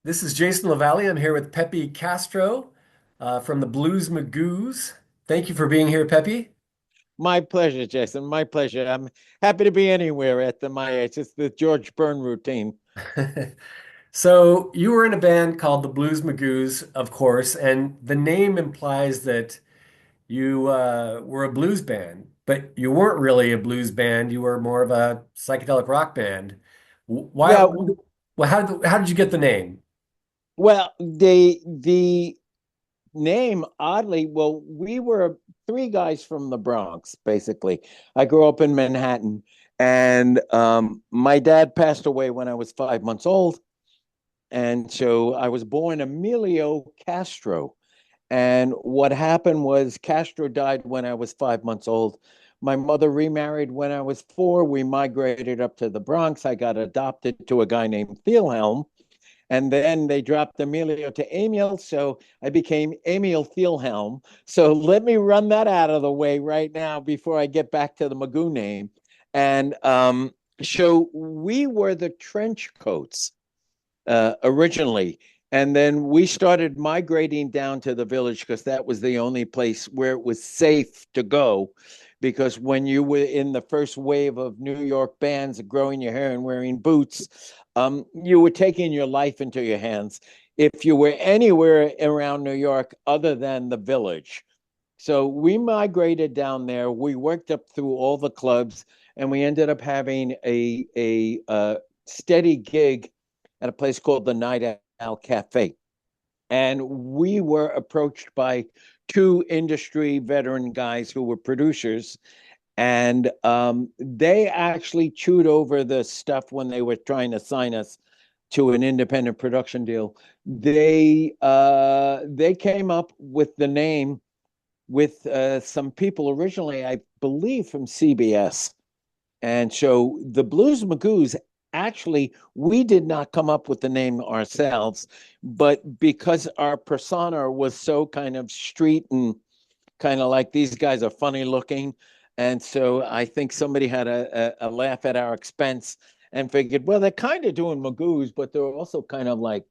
This is Jason LeValley. I'm here with Peppy Castro from the Blues Magoos. Thank you for being here, Peppy. My pleasure, Jason. My pleasure. I'm happy to be anywhere at my age. It's the George Byrne routine. So you were in a band called the Blues Magoos, of course, and the name implies that you were a blues band, but you weren't really a blues band. You were more of a psychedelic rock band. Why? Yeah, Well, how did you get the name? well, the name oddly, well, we were three guys from the Bronx, basically. I grew up in Manhattan, and my dad passed away when I was 5 months old, and so I was born Emilio Castro. And what happened was Castro died when I was 5 months old. My mother remarried when I was four. We migrated up to the Bronx. I got adopted to a guy named Thielhelm. And then they dropped Emilio to Emil. So I became Emil Thielhelm. So let me run that out of the way right now before I get back to the Magoo name. And so we were the trench coats originally. And then we started migrating down to the village because that was the only place where it was safe to go. Because when you were in the first wave of New York bands, growing your hair and wearing boots, you were taking your life into your hands if you were anywhere around New York other than the village. So we migrated down there. We worked up through all the clubs, and we ended up having a steady gig at a place called the Night Owl Cafe. And we were approached by two industry veteran guys who were producers. And they actually chewed over the stuff when they were trying to sign us to an independent production deal. They came up with the name with some people originally, I believe, from CBS. And so the Blues Magoos, actually, we did not come up with the name ourselves, but because our persona was so kind of street and kind of like these guys are funny looking. And so I think somebody had a laugh at our expense and figured, well, they're kind of doing Magoos, but they're also kind of like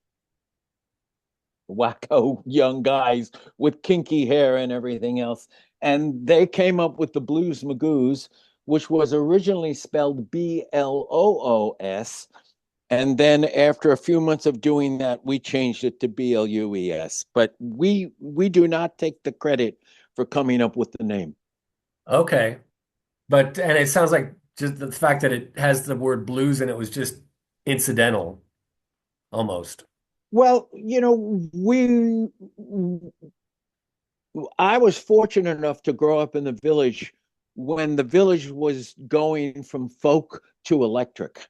wacko young guys with kinky hair and everything else. And they came up with the Blues Magoos, which was originally spelled Bloos. And then after a few months of doing that, we changed it to Blues. But we do not take the credit for coming up with the name. Okay. And it sounds like just the fact that it has the word blues in it was just incidental almost. Well, I was fortunate enough to grow up in the village when the village was going from folk to electric,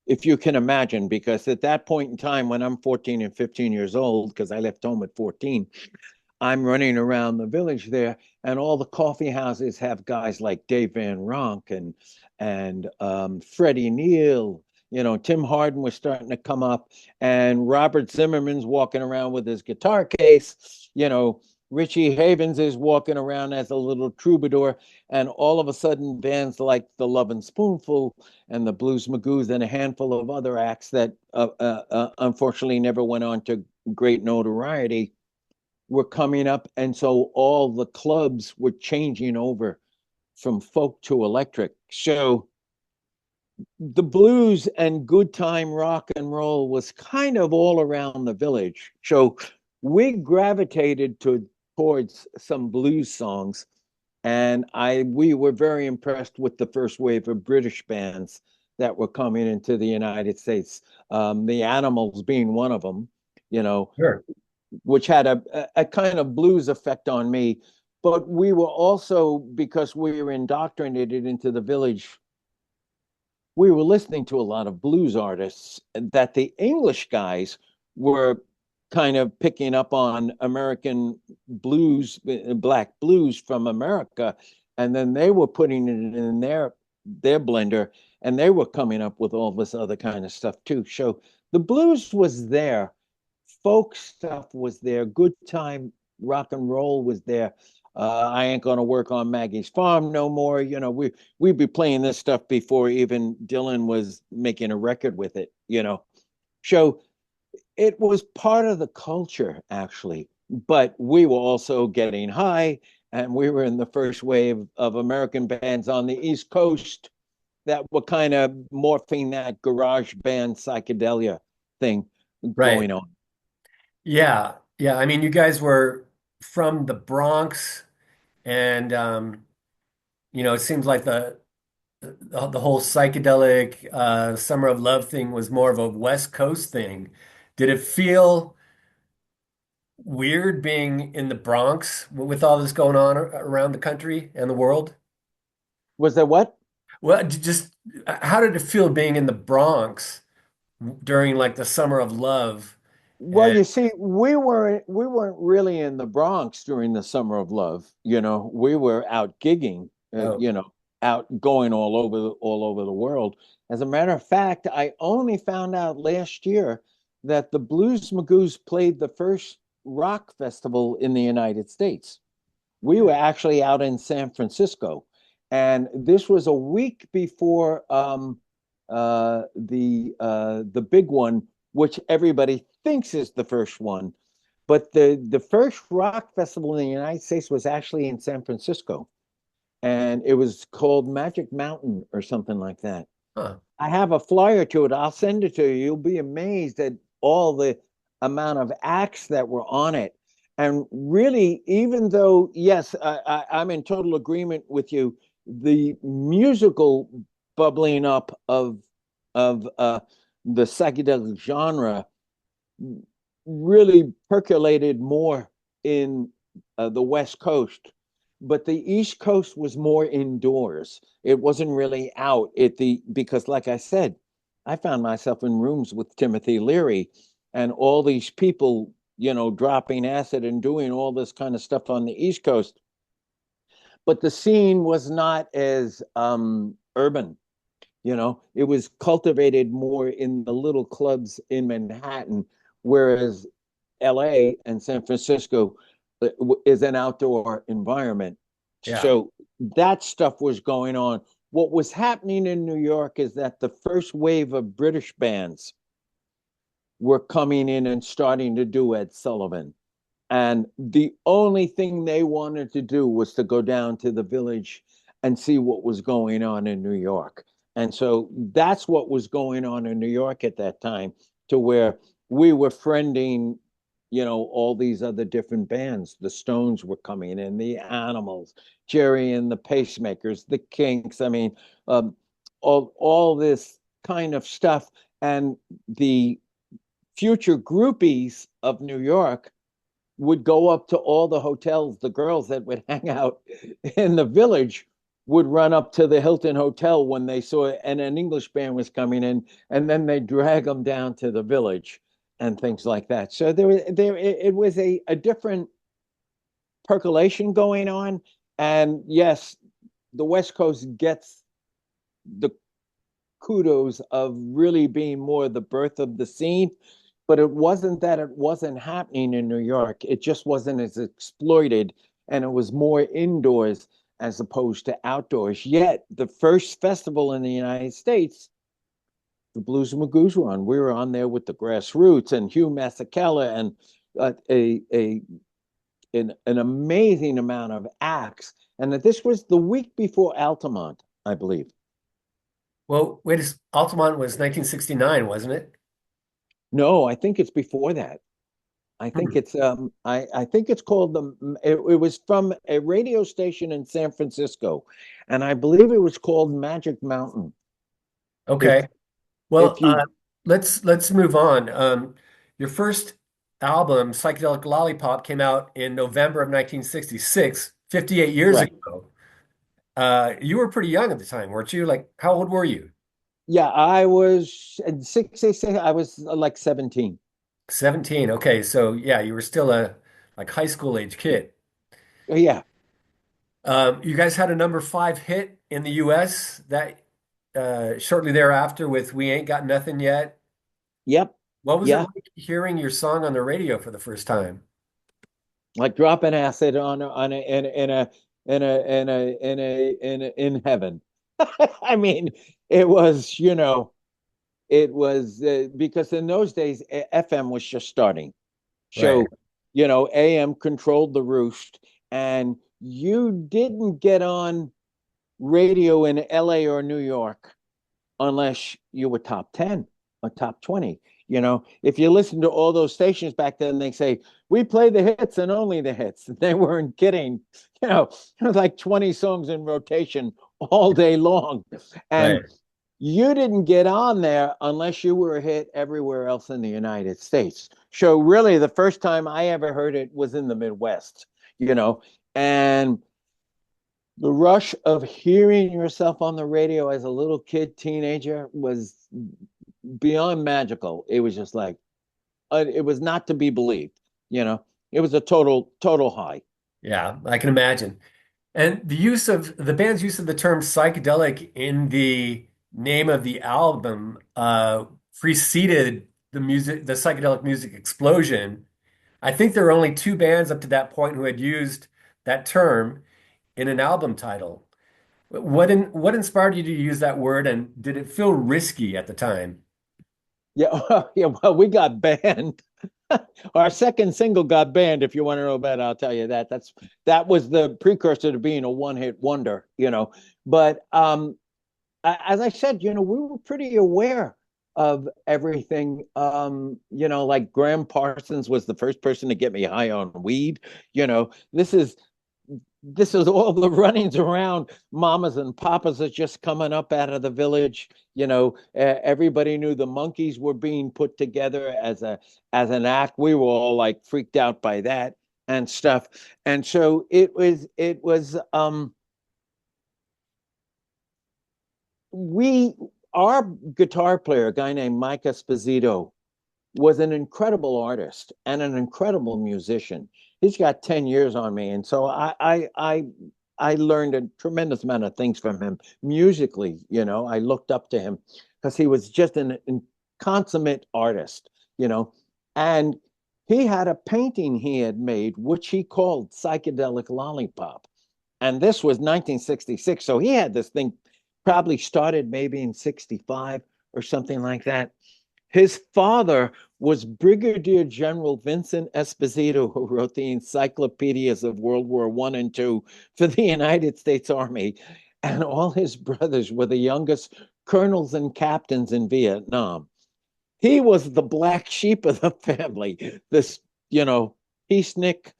if you can imagine, because at that point in time, when I'm 14 and 15 years old, because I left home at 14, I'm running around the village there, and all the coffee houses have guys like Dave Van Ronk and Freddie Neal. Tim Harden was starting to come up, and Robert Zimmerman's walking around with his guitar case. Richie Havens is walking around as a little troubadour, and all of a sudden, bands like the Love and Spoonful and the Blues Magoos and a handful of other acts that unfortunately never went on to great notoriety were coming up. And so all the clubs were changing over from folk to electric. So the blues and good time rock and roll was kind of all around the village. So we gravitated towards some blues songs. And we were very impressed with the first wave of British bands that were coming into the United States. The Animals being one of them, you know, Sure. which had a kind of blues effect on me. But we were also, because we were indoctrinated into the village, we were listening to a lot of blues artists that the English guys were kind of picking up on American blues, black blues from America, and then they were putting it in their blender, and they were coming up with all this other kind of stuff too. So the blues was there, folk stuff was there, good time rock and roll was there. I ain't gonna work on Maggie's farm no more. We'd be playing this stuff before even Dylan was making a record with it. So it was part of the culture, actually. But we were also getting high, and we were in the first wave of American bands on the East Coast that were kind of morphing that garage band psychedelia thing Right. going on. Yeah. Yeah. I mean, you guys were from the Bronx, and it seems like the whole psychedelic Summer of Love thing was more of a West Coast thing. Did it feel weird being in the Bronx with all this going on around the country and the world? Was there what? Well, just how did it feel being in the Bronx during like the Summer of Love? Well, And you see, we weren't really in the Bronx during the Summer of Love. We were out gigging, oh, out going all over the world. As a matter of fact, I only found out last year that the Blues Magoos played the first rock festival in the United States. We were actually out in San Francisco, and this was a week before the big one, which everybody thinks is the first one. But the first rock festival in the United States was actually in San Francisco, and it was called Magic Mountain or something like that. huh. I have a flyer to it. I'll send it to you. You'll be amazed at all the amount of acts that were on it. And really, even though, yes, I'm in total agreement with you, the musical bubbling up of the psychedelic genre really percolated more in the West Coast, but the East Coast was more indoors. It wasn't really out at the because, like I said, I found myself in rooms with Timothy Leary and all these people, dropping acid and doing all this kind of stuff on the East Coast. But the scene was not as urban. It was cultivated more in the little clubs in Manhattan, whereas LA and San Francisco is an outdoor environment. Yeah. So that stuff was going on. What was happening in New York is that the first wave of British bands were coming in and starting to do Ed Sullivan. And the only thing they wanted to do was to go down to the village and see what was going on in New York. And so that's what was going on in New York at that time, to where we were friending, all these other different bands. The Stones were coming in, the Animals, Jerry and the Pacemakers, the Kinks. I mean, all this kind of stuff. And the future groupies of New York would go up to all the hotels. The girls that would hang out in the village would run up to the Hilton Hotel when they saw and an English band was coming in, and then they drag them down to the village and things like that. So it was a different percolation going on. And yes, the West Coast gets the kudos of really being more the birth of the scene, but it wasn't that it wasn't happening in New York. It just wasn't as exploited, and it was more indoors as opposed to outdoors. Yet the first festival in the United States, the Blues Magoos were on. We were on there with the Grassroots and Hugh Masekela and a an amazing amount of acts. And that this was the week before Altamont, I believe. Well, Altamont was 1969, wasn't it? No, I think it's before that. I think Hmm. I think it's called it was from a radio station in San Francisco, and I believe it was called Magic Mountain. If Okay. Well, if you let's move on. Your first album, Psychedelic Lollipop, came out in November of 1966, 58 years Right. ago. You were pretty young at the time, weren't you? Like, how old were you? Yeah, I was in 66, I was like 17. 17. Okay, so yeah, you were still a like high school age kid. Yeah. You guys had a number five hit in the US that shortly thereafter with We Ain't Got Nothing Yet. Yep. What was it Yeah. like hearing your song on the radio for the first time? Like dropping acid on a in heaven. I mean, it was, It was because in those days FM was just starting. Right. So, AM controlled the roost, and you didn't get on radio in LA or New York unless you were top 10 or top 20. If you listen to all those stations back then, they say, we play the hits and only the hits. They weren't kidding. It was like 20 songs in rotation all day long. And Right. you didn't get on there unless you were a hit everywhere else in the United States. So really, the first time I ever heard it was in the Midwest, and the rush of hearing yourself on the radio as a little kid, teenager was beyond magical. It was just like, it was not to be believed, you know, it was a total high. Yeah, I can imagine. And the use of the band's use of the term psychedelic in the name of the album preceded the psychedelic music explosion. I think there were only two bands up to that point who had used that term in an album title. What inspired you to use that word, and did it feel risky at the time? Yeah, yeah. Well, we got banned. Our second single got banned. If you want to know about it, I'll tell you that. That was the precursor to being a one-hit wonder, But as I said, we were pretty aware of everything. Like Graham Parsons was the first person to get me high on weed. You know, this is all the runnings around. Mamas and papas are just coming up out of the village. Everybody knew the monkeys were being put together as an act. We were all like freaked out by that and stuff. And so it was we our guitar player, a guy named Mike Esposito, was an incredible artist and an incredible musician. He's got 10 years on me. And so I learned a tremendous amount of things from him musically. I looked up to him because he was just an consummate artist, and he had a painting he had made, which he called Psychedelic Lollipop. And this was 1966. So he had this thing probably started maybe in 65 or something like that. His father was Brigadier General Vincent Esposito, who wrote the encyclopedias of World War I and II for the United States Army. And all his brothers were the youngest colonels and captains in Vietnam. He was the black sheep of the family, this, peacenik,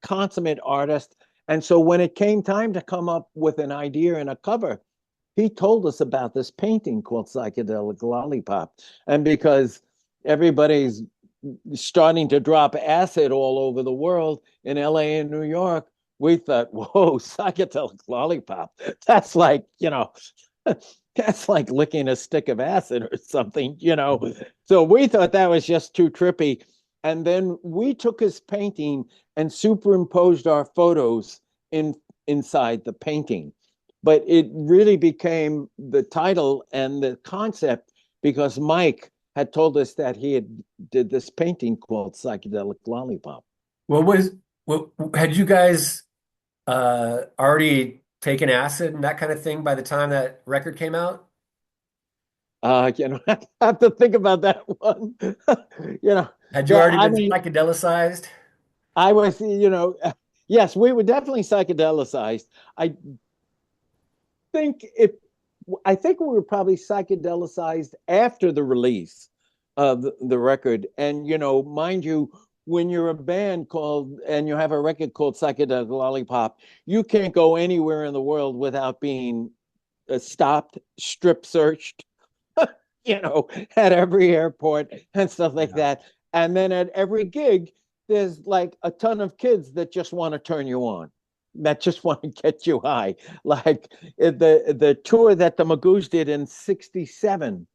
consummate artist. And so when it came time to come up with an idea and a cover, he told us about this painting called Psychedelic Lollipop. And because everybody's starting to drop acid all over the world in LA and New York, we thought, whoa, Psychedelic Lollipop. That's like, that's like licking a stick of acid or something. So we thought that was just too trippy. And then we took his painting and superimposed our photos inside the painting. But it really became the title and the concept because Mike had told us that he did this painting called Psychedelic Lollipop. What was what had you guys already taken acid and that kind of thing by the time that record came out? I have to think about that one. you know, Had you yeah, already I been mean, psychedelicized? I was, yes, we were definitely psychedelicized. I think it I think we were probably psychedelicized after the release of the record. And, mind you, when you're a band called and you have a record called Psychedelic Lollipop, you can't go anywhere in the world without being stopped, strip searched, at every airport and stuff like Yeah. that. And then at every gig, there's like a ton of kids that just want to turn you on, that just want to get you high. Like the tour that the Magoos did in '67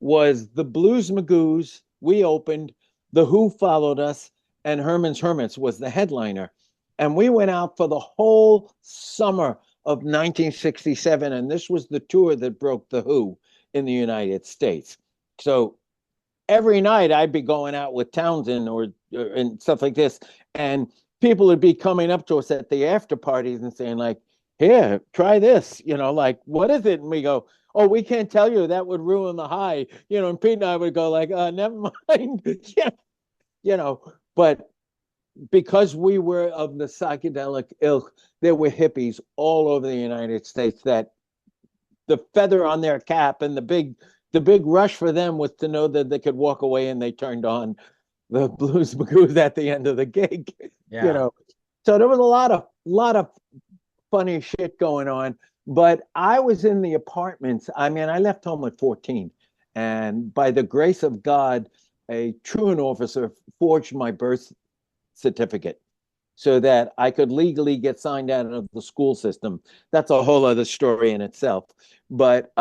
was the Blues Magoos. We opened, the Who followed us, and Herman's Hermits was the headliner. And we went out for the whole summer of 1967, and this was the tour that broke the Who in the United States. So every night I'd be going out with Townsend or and stuff like this, and people would be coming up to us at the after parties and saying like, "Here, try this," like, "What is it?" And we go, oh, we can't tell you, that would ruin the high. And Pete and I would go like, never mind. Yeah, but because we were of the psychedelic ilk, there were hippies all over the United States that the feather on their cap and the big rush for them was to know that they could walk away, and they turned on the Blues Magoos at the end of the gig. you Yeah. know. So there was a lot of funny shit going on. But I was in the apartments. I mean, I left home at 14. And by the grace of God, a truant officer forged my birth certificate so that I could legally get signed out of the school system. That's a whole other story in itself. But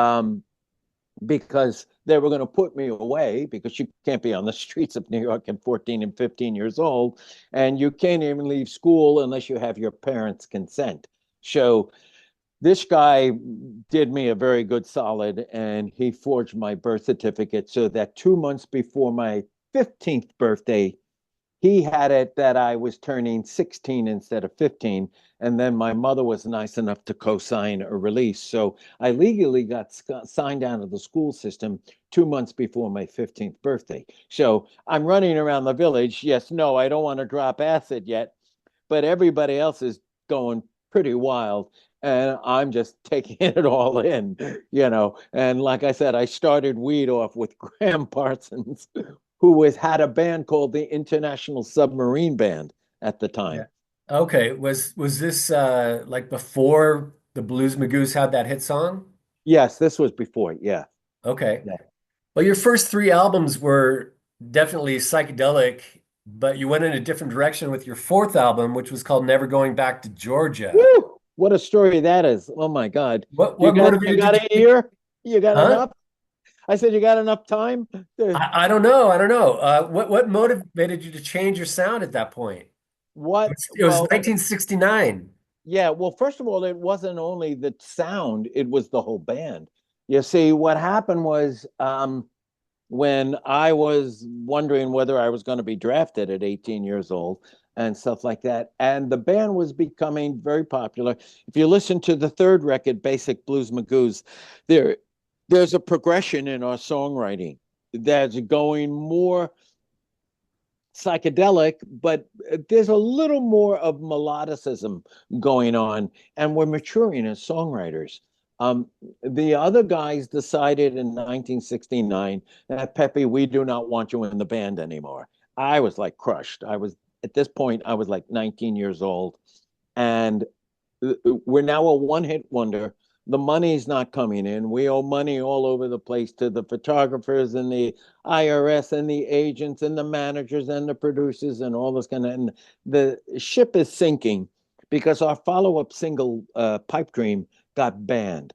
because they were going to put me away, because you can't be on the streets of New York at 14 and 15 years old, and you can't even leave school unless you have your parents' consent. So this guy did me a very good solid, and he forged my birth certificate so that 2 months before my 15th birthday, he had it that I was turning 16 instead of 15. And then my mother was nice enough to co-sign a release. So I legally got signed out of the school system 2 months before my 15th birthday. So I'm running around the village. Yes, no, I don't want to drop acid yet, but everybody else is going pretty wild. And I'm just taking it all in. And like I said, I started weed off with Graham Parsons, who had a band called the International Submarine Band at the Yeah. time. Okay. Was this like before the Blues Magoos had that hit song? Yes, this was before. Yeah. Okay. Yeah. Well, your first three albums were definitely psychedelic, but you went in a different direction with your fourth album, which was called Never Going Back to Georgia. Woo! What a story that is. Oh my God. You What got you motivated you got to a take, year? You got huh? enough? I said you got enough time to I don't know. I don't know. What motivated you to change your sound at that point? what? It was Well, 1969. yeah, well, first of all, it wasn't only the sound, it was the whole band. You see, what happened was when I was wondering whether I was going to be drafted at 18 years old and stuff like that. And the band was becoming very popular. If you listen to the third record, Basic Blues Magoos, there, there's a progression in our songwriting that's going more psychedelic, but there's a little more of melodicism going on, and we're maturing as songwriters. Um, the other guys decided in 1969 that Peppy, we do not want you in the band anymore. I was like crushed. At this point, I was like 19 years old, and we're now a one-hit wonder. The money's not coming in. We owe money all over the place to the photographers and the IRS and the agents and the managers and the producers and all this kind of. And the ship is sinking because our follow-up single, Pipe Dream, got banned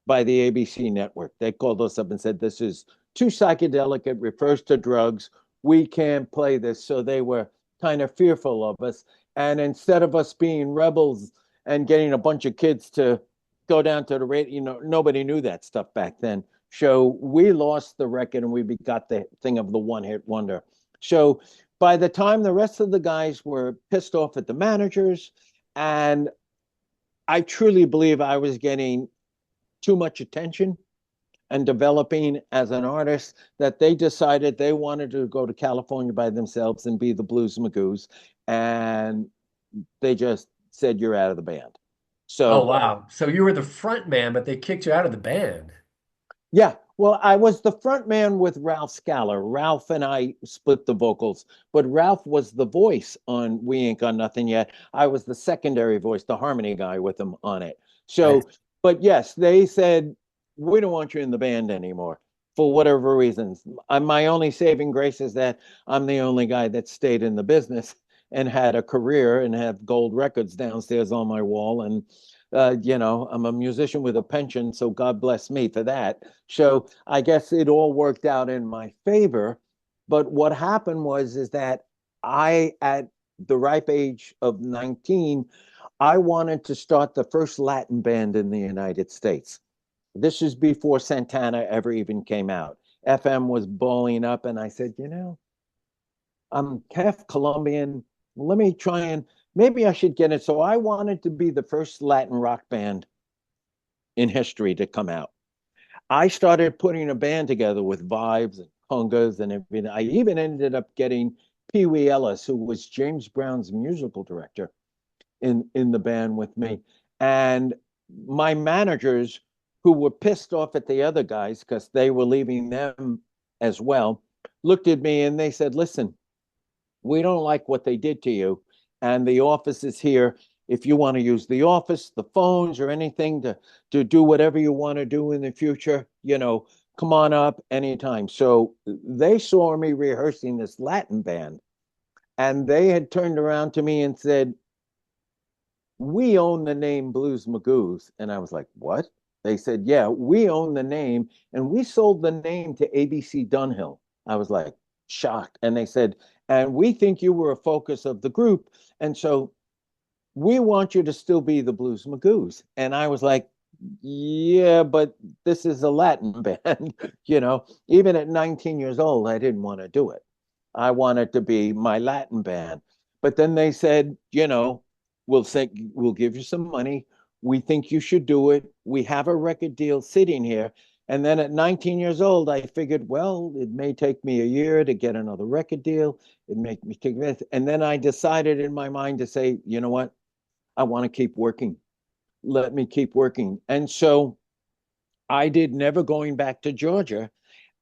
by the ABC network. They called us up and said, "This is too psychedelic. It refers to drugs. We can't play this." So they were kind of fearful of us. And instead of us being rebels and getting a bunch of kids to go down to the radio, nobody knew that stuff back then. So we lost the record, and we got the thing of the one hit wonder. So by the time the rest of the guys were pissed off at the managers, and I truly believe I was getting too much attention and developing as an artist, that they decided they wanted to go to California by themselves and be the Blues Magoos. And they just said, "You're out of the band." Oh, So, wow. So you were the front man, but they kicked you out of the band. yeah, well, I was the front man with Ralph Scala. Ralph and I split the vocals, but Ralph was the voice on We Ain't Got Nothing Yet. I was the secondary voice, the harmony guy with him on it. I So, but yes, they said, "We don't want you in the band anymore," for whatever reasons. My only saving grace is that I'm the only guy that stayed in the business and had a career and have gold records downstairs on my wall. And I'm a musician with a pension, so God bless me for that. So I guess it all worked out in my favor. But what happened was is that at the ripe age of 19, I wanted to start the first Latin band in the United States. This is before Santana ever even came out. FM was blowing up, and I said, I'm half Colombian. Let me try and maybe I should get it. So I wanted to be the first Latin rock band in history to come out. I started putting a band together with vibes and congas and everything. I even ended up getting Pee Wee Ellis, who was James Brown's musical director, in the band with me. And my managers, who were pissed off at the other guys because they were leaving them as well, looked at me and they said, "Listen, we don't like what they did to you, and the office is here. If you want to use the office, the phones, or anything to do whatever you want to do in the future, come on up anytime." So they saw me rehearsing this Latin band, and they had turned around to me and said, "We own the name Blues Magoos." And I was like, "What?" They said, "Yeah, we own the name, and we sold the name to ABC Dunhill." I was like, shocked. And they said, "And we think you were a focus of the group. And so we want you to still be the Blues Magoos." And I was like, "Yeah, but this is a Latin band." Even at 19 years old, I didn't want to do it. I wanted to be my Latin band. But then they said, we'll give you some money. We think you should do it. We have a record deal sitting here. And then at 19 years old, I figured, well, it may take me a year to get another record deal. It may me take this. And then I decided in my mind to say, you know what? I want to keep working. Let me keep working. And so I did Never Going Back to Georgia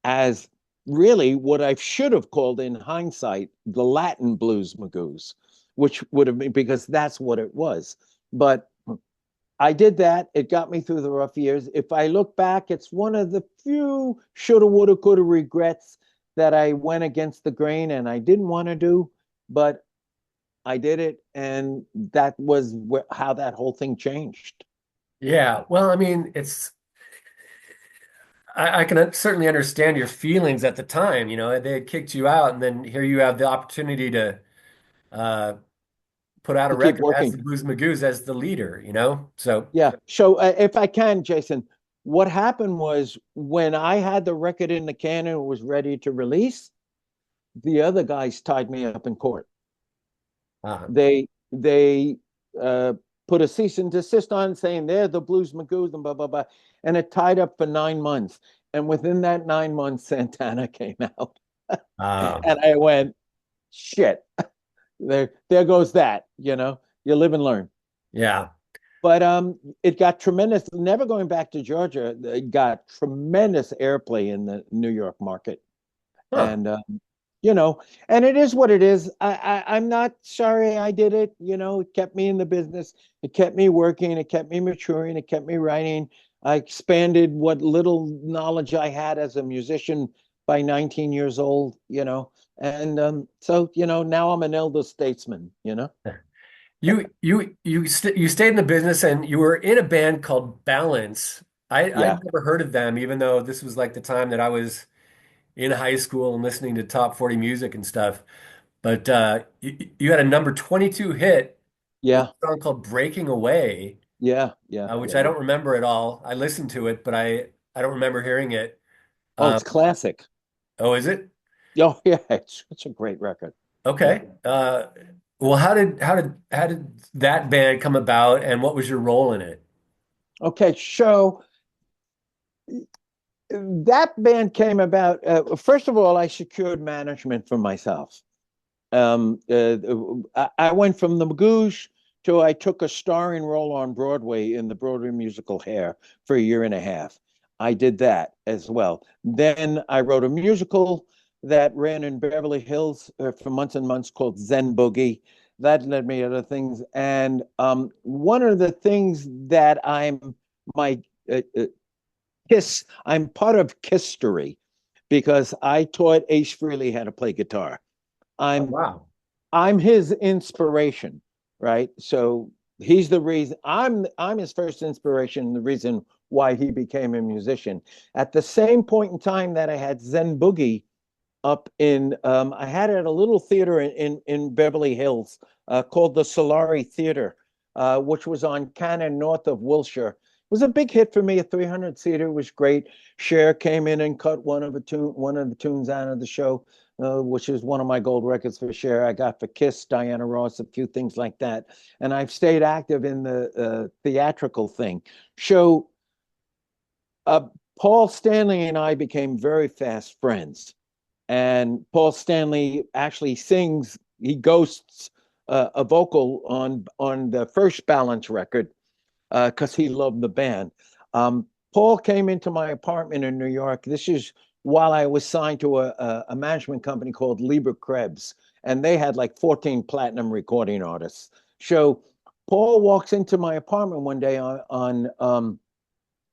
as really what I should have called in hindsight the Latin Blues Magoos, which would have been because that's what it was. But I did that. It got me through the rough years. If I look back, it's one of the few shoulda, woulda, coulda regrets that I went against the grain and I didn't want to do, but I did it. And that was how that whole thing changed. Yeah. Well, I mean, I can certainly understand your feelings at the time. They had kicked you out, and then here you have the opportunity to uh, put out a To keep record as working. the Blues Magoos as the leader. So, Yeah. So if I can, Jason, what happened was when I had the record in the can and it was ready to release, the other guys tied me up in court. uh, They uh, put a cease and desist on saying they're the Blues Magoos and blah blah blah, and it tied up for 9 months. And within that 9 months, Santana came out, uh, and I went, "Shit, there goes that." You live and learn. yeah. But it got tremendous. Never Going Back to Georgia, it got tremendous airplay in the New York market, Huh. and you know, and it is what it is. I'm not sorry I did it. It kept me in the business. It kept me working. It kept me maturing. It kept me writing. I expanded what little knowledge I had as a musician by 19 years old. And so now I'm an elder statesman. You stayed in the business and you were in a band called Balance. Yeah, I'd never heard of them, even though this was like the time that I was in high school and listening to top 40 music and stuff. But you had a number 22 hit with yeah, a song called Breaking Away, yeah, yeah, which yeah, I yeah. don't remember at all. I listened to it, but I don't remember hearing it. Oh, Um, it's classic. oh, is it? Oh, yeah, it's a great record. Yeah. Okay. Well, how did that band come about, and what was your role in it? Okay, so that band came about. First of all, I secured management for myself. I went from the Magoos to I took a starring role on Broadway in the Broadway musical Hair for a year and a half. I did that as well. Then I wrote a musical that ran in Beverly Hills for months and months called Zen Boogie. That led me to other things. And one of the things that my I'm part of Kistery because I taught Ace Frehley how to play guitar. Oh, I'm wow. I'm his inspiration, right? So he's the reason I'm his first inspiration, the reason why he became a musician. At the same point in time that I had Zen Boogie up in I had it at a little theater in Beverly Hills called the Solari Theater, which was on Cannon north of Wilshire. It was a big hit for me. A 300 seater was great. Cher came in and cut one of the tunes out of the show, which is one of my gold records for Cher. I got for Kiss, Diana Ross, a few things like that. And I've stayed active in the theatrical thing. So uh, Paul Stanley and I became very fast friends. And Paul Stanley actually sings, he ghosts a vocal on the first Balance record because he loved the band. Paul came into my apartment in New York. This is while I was signed to a management company called Lieber Krebs, and they had like 14 platinum recording artists. So Paul walks into my apartment one day on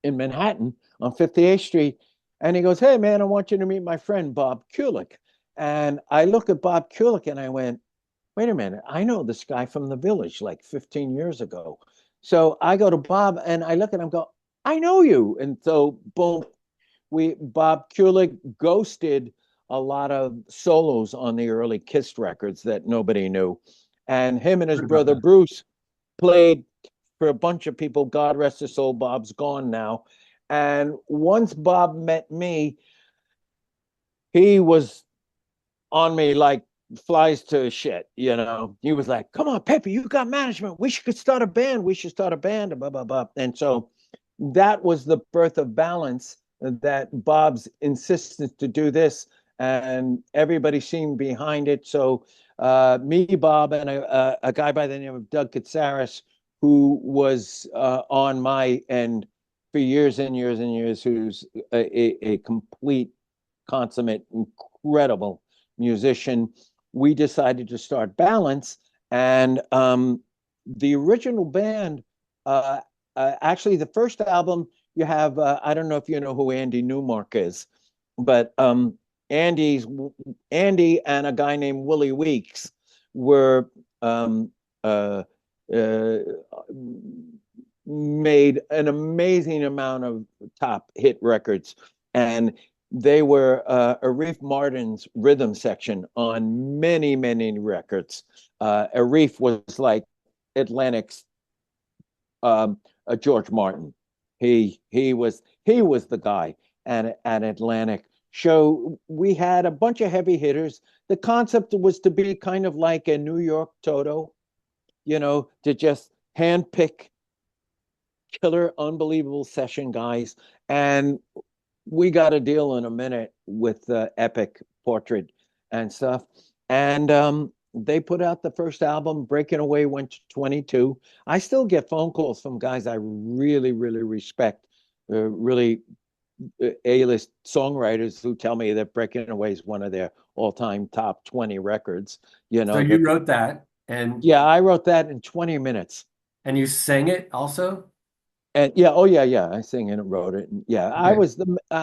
in Manhattan on 58th Street, and he goes, "Hey man, I want you to meet my friend Bob Kulick." And I look at Bob Kulick and I went, "Wait a minute, I know this guy from the Village like 15 years ago." So I go to Bob and I look at him, go, "I know you." And so boom, we Bob Kulick ghosted a lot of solos on the early Kiss records that nobody knew. And him and his Heard about brother that. Bruce played for a bunch of people. God rest his soul, Bob's gone now. And once Bob met me, he was on me like flies to shit, you know. He was like, "Come on, Peppy, you got management. We should start a band. We should start a band." And blah, blah, blah. And so that was the birth of Balance, that Bob's insistence to do this, and everybody seemed behind it. So me, Bob, and a guy by the name of Doug Katsaris, who was on my end for years and years and years, who's a complete, consummate, incredible musician. We decided to start Balance, and the original band, actually, the first album you have, I don't know if you know who Andy Newmark is, but Andy's Andy and a guy named Willie Weeks were uh, uh, made an amazing amount of top hit records, and they were Arif Mardin's rhythm section on many, many records. Arif was like Atlantic's George Martin. He was the guy at Atlantic. So we had a bunch of heavy hitters. The concept was to be kind of like a New York Toto, to just handpick killer, unbelievable session guys. And we got a deal in a minute with Epic Portrait and stuff. And they put out the first album. Breaking Away went to 22. I still get phone calls from guys I really, really respect, really A-list songwriters who tell me that Breaking Away is one of their all-time top 20 records. So you wrote that and Yeah, I wrote that in 20 minutes. you sang it also? And yeah, oh yeah, yeah, I sing and wrote it. And yeah, I Okay. was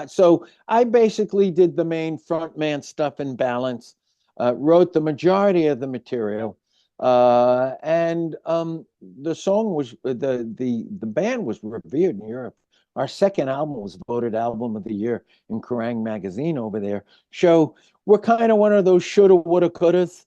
so I basically did the main frontman stuff in Balance, wrote the majority of the material, and the song was the band was revered in Europe. Our second album was voted album of the year in Kerrang magazine over there. So we're kind of one of those shoulda, woulda, couldas,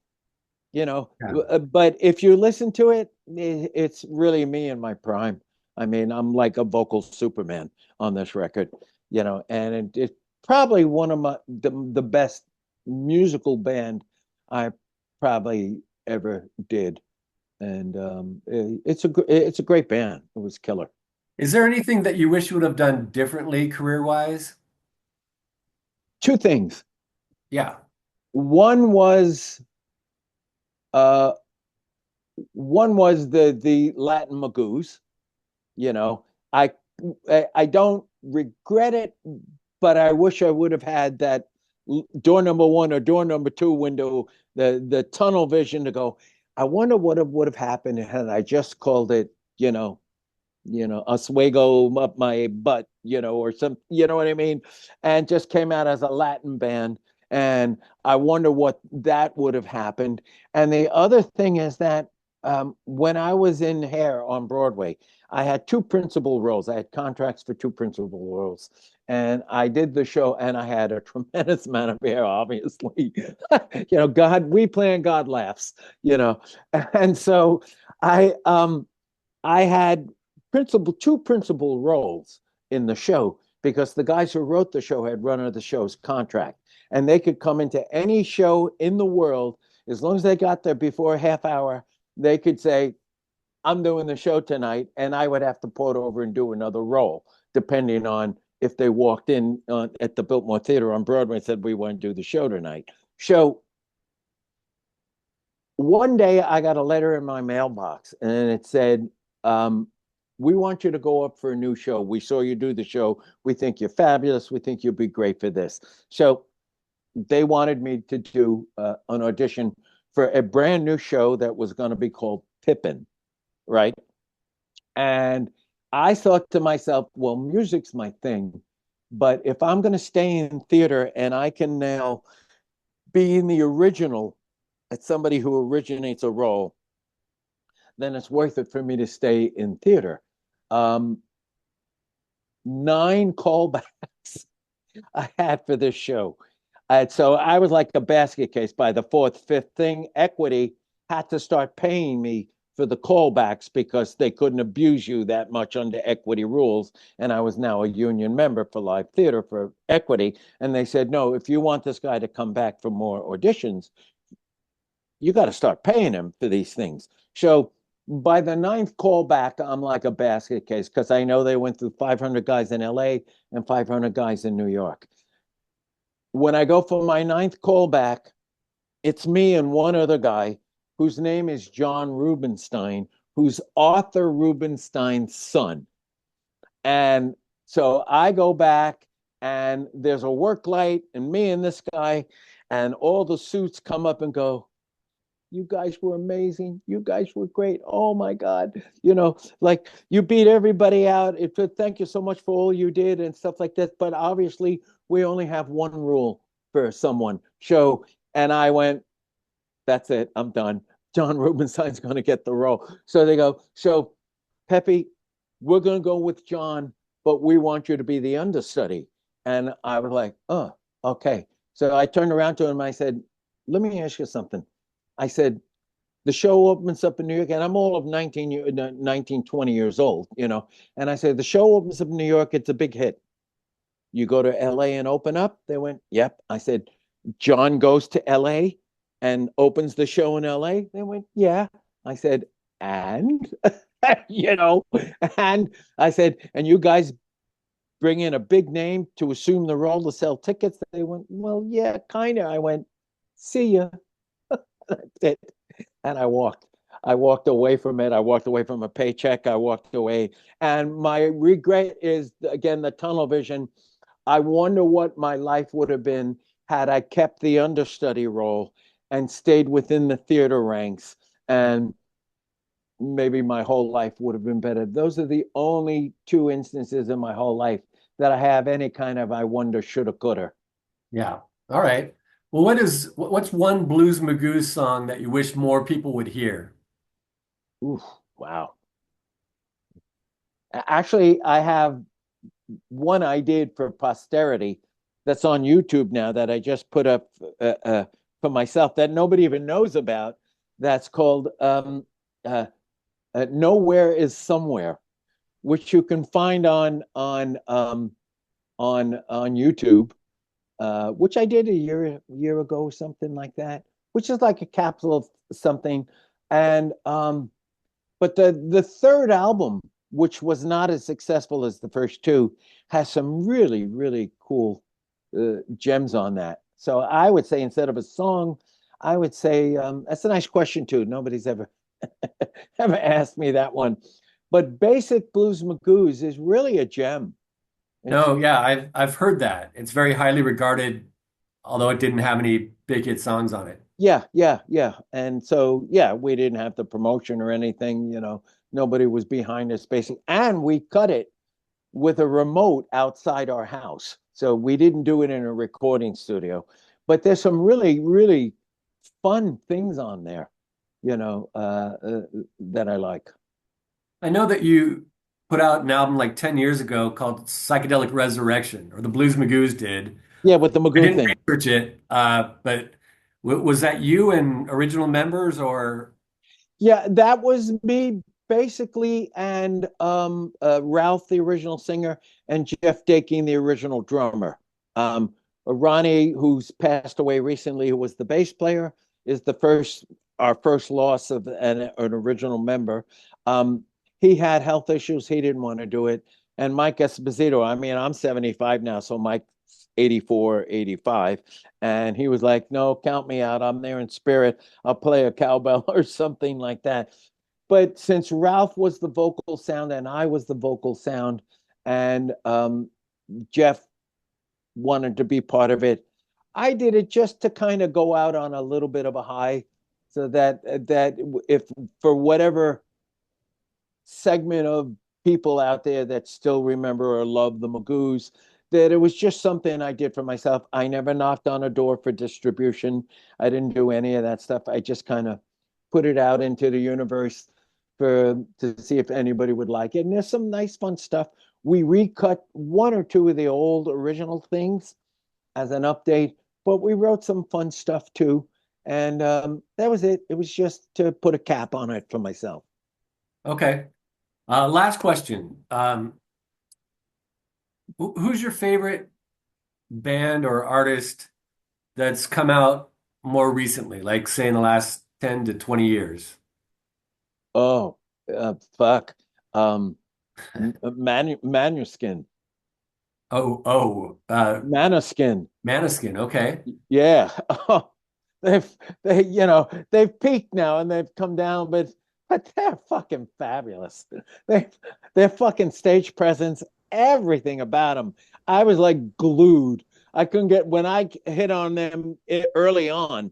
you know. Yeah. But if you listen to it, it's really me in my prime. I mean, I'm like a vocal Superman on this record, and it's probably one of the best musical band I probably ever did. And it's a great band. It was killer. Is there anything that you wish you would have done differently career-wise? Two things. Yeah. One was uh one was the Latin Magoos. You know, I I don't regret it, but I wish I would have had that door number one or door number two window, the tunnel vision to go. I wonder what would have happened had I just called it, Oswego up my butt, or some, you know what I mean, and just came out as a Latin band. And I wonder what that would have happened. And the other thing is that when I was in Hair on Broadway, I had two principal roles. I had contracts for two principal roles. And I did the show and I had a tremendous amount of hair, obviously. God, we play and God laughs, you know. And so I had two principal roles in the show because the guys who wrote the show had run of the show's contract, and they could come into any show in the world as long as they got there before a half hour. They could say, "I'm doing the show tonight," and I would have to port over and do another role depending on if they walked in at the Biltmore Theater on Broadway and said, we want to do the show tonight. So one day I got a letter in my mailbox and it said, we want you to go up for a new show. We saw you do the show. We think you're fabulous. We think you'll be great for this. So they wanted me to do an audition for a brand new show that was going to be called Pippin, right? And I thought to myself, well, music's my thing. But if I'm going to stay in theater and I can now be in the original as somebody who originates a role, then it's worth it for me to stay in theater. Um, 9 callbacks I had for this show. So I was like a basket case by the fourth, fifth thing. Equity had to start paying me for the callbacks because they couldn't abuse you that much under equity rules. And I was now a union member for live theater for equity. And they said, no, if you want this guy to come back for more auditions, you got to start paying him for these things. So by the 9th callback, I'm like a basket case because I know they went through 500 guys in LA and 500 guys in New York. When I go for my 9th callback, it's me and one other guy whose name is John Rubinstein, who's Arthur Rubinstein's son. And so I go back and there's a work light and me and this guy and all the suits come up and go, you guys were amazing. You guys were great. Oh my God. Like you beat everybody out. Thank you so much for all you did and stuff like that. But obviously, we only have one rule for someone. Show. And I went, that's it. I'm done. John Rubinstein's going to get the role. So they go, so Peppy, we're going to go with John, but we want you to be the understudy. And I was like, oh, okay. So I turned around to him and I said, let me ask you something. I said, the show opens up in New York, and I'm all of 19, 20 years old, And I said, the show opens up in New York. It's a big hit. You go to LA and open up? They went, yep. I said, John goes to LA and opens the show in LA? They went, yeah. I said, and, you know, and I said, and you guys bring in a big name to assume the role to sell tickets? They went, well, yeah, kind of. I went, see ya. That's it. And I walked. I walked away from it. I walked away from a paycheck. I walked away. And my regret is, again, the tunnel vision. I wonder what my life would have been had I kept the understudy role and stayed within the theater ranks. And maybe my whole life would have been better. Those are the only 2 instances in my whole life that I have any kind of I wonder, shoulda, coulda. Yeah. All right. Well, what's one Blues Magoos song that you wish more people would hear? Ooh, wow. Actually, I have one I did for posterity that's on YouTube now that I just put up for myself that nobody even knows about. That's called "Nowhere Is Somewhere," which you can find on YouTube, which I did a year ago, something like that. Which is like a capsule of something, and but the third album, which was not as successful as the first two, has some really, really cool gems on that. So I would say instead of a song, I would say that's a nice question too. Nobody's ever ever asked me that one. But Basic Blues Magoos is really a gem. It's No, yeah, I've heard that. It's very highly regarded, although it didn't have any big hit songs on it. Yeah, yeah, yeah. And so, yeah, we didn't have the promotion or anything, nobody was behind us basically. And we cut it with a remote outside our house. So we didn't do it in a recording studio. But there's some really, really fun things on there, that I like. I know that you put out an album like 10 years ago called Psychedelic Resurrection, or the Blues Magoos did. Yeah, with the I Magoo didn't thing. research it, but was that you and original members, or? Yeah, that was me basically, and Ralph, the original singer, and Jeff Daking, the original drummer. Um, Ronnie, who's passed away recently, who was the bass player, is our first loss of an original member. He had health issues; he didn't want to do it. And Mike Esposito, I mean, I'm 75 now, so Mike's 84, 85. And he was like, no, count me out. I'm there in spirit. I'll play a cowbell or something like that. But since Ralph was the vocal sound and I was the vocal sound, and Jeff wanted to be part of it, I did it just to kind of go out on a little bit of a high, so that if for whatever segment of people out there that still remember or love the Magoos, that it was just something I did for myself. I never knocked on a door for distribution. I didn't do any of that stuff. I just kind of put it out into the universe for to see if anybody would like it. And there's some nice fun stuff. We recut one or two of the old original things as an update, but we wrote some fun stuff too. And that was it. It was just to put a cap on it for myself. Okay. Last question. Who's your favorite band or artist that's come out more recently, like say in the last 10 to 20 years? Oh, fuck. Um, Manuskin. Manuskin. Maniskin. Okay. Yeah. Oh, they've peaked now and they've come down, but they're fucking fabulous. They their fucking stage presence, everything about them. I was like glued. I couldn't get when I hit on them early on.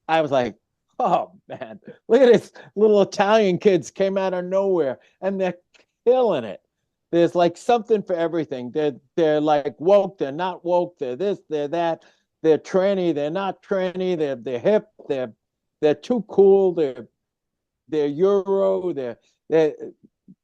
I was like, oh man, look at this little Italian kids came out of nowhere and they're killing it. There's like something for everything. They're like woke, they're not woke, they're this, they're that, they're tranny, they're not tranny, they're hip, they're too cool, they're Euro, they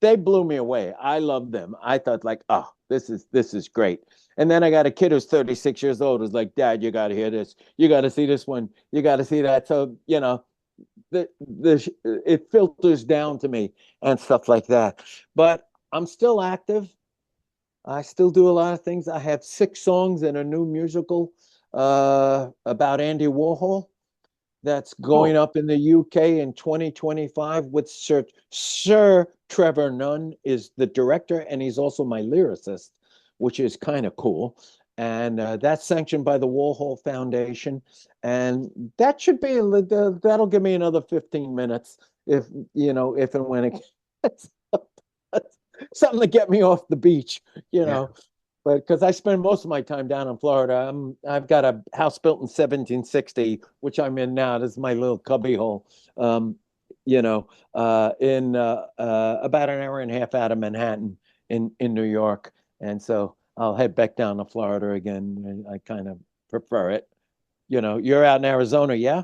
they blew me away. I love them. I thought like, oh, this is great. And then I got a kid who's 36 years old who's like, Dad, you got to hear this. You got to see this one. You got to see that. So the it filters down to me and stuff like that. But I'm still active. I still do a lot of things. I have 6 songs in a new musical about Andy Warhol that's going Oh, up in the UK in 2025 with Sir Trevor Nunn is the director, and he's also my lyricist, which is kind of cool. And that's sanctioned by the Warhol Foundation, and that should be that'll give me another 15 minutes if and when it gets something to get me off the beach, you yeah. know but because I spend most of my time down in Florida, I've got a house built in 1760, which I'm in now. This is my little cubby hole, in about an hour and a half out of Manhattan in New York, and so I'll head back down to Florida again. I kind of prefer it. You're out in Arizona, yeah?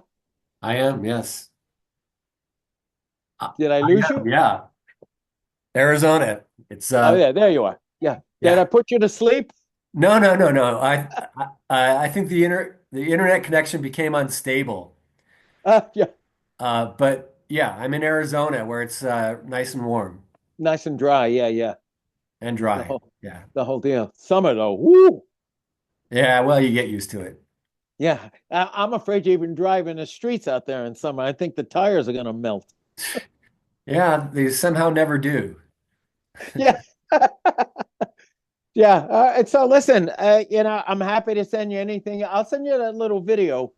I am. Yes. Did I I lose am. you? Yeah. Arizona. It's Oh yeah, there you are. Yeah. Did yeah. I put you to sleep? No, no, no, no. I think the internet connection became unstable. Yeah, But yeah, I'm in Arizona where it's nice and warm nice and dry. Yeah, yeah. and The dry. whole Yeah. the whole deal. Summer though, woo. Yeah, well, you get used to it. Yeah, I'm afraid to even drive in the streets out there in summer. I think the tires are gonna melt. Yeah, they somehow never do. Yeah, yeah. And so listen, I'm happy to send you anything. I'll send you that little video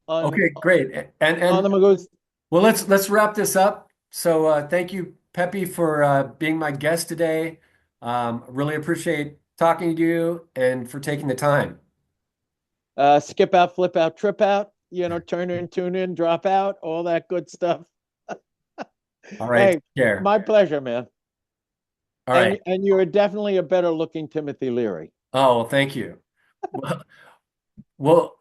on Okay, great. on the And Magoos. well, let's wrap this up. So thank you, Peppy, for being my guest today. Really appreciate talking to you and for taking the time. Skip out, flip out, trip out. Turn in, tune in, drop out, all that good stuff. All right, Hey, take care. my pleasure, man. All And right. and you're definitely a better looking Timothy Leary. Oh, well, thank you. Well, well,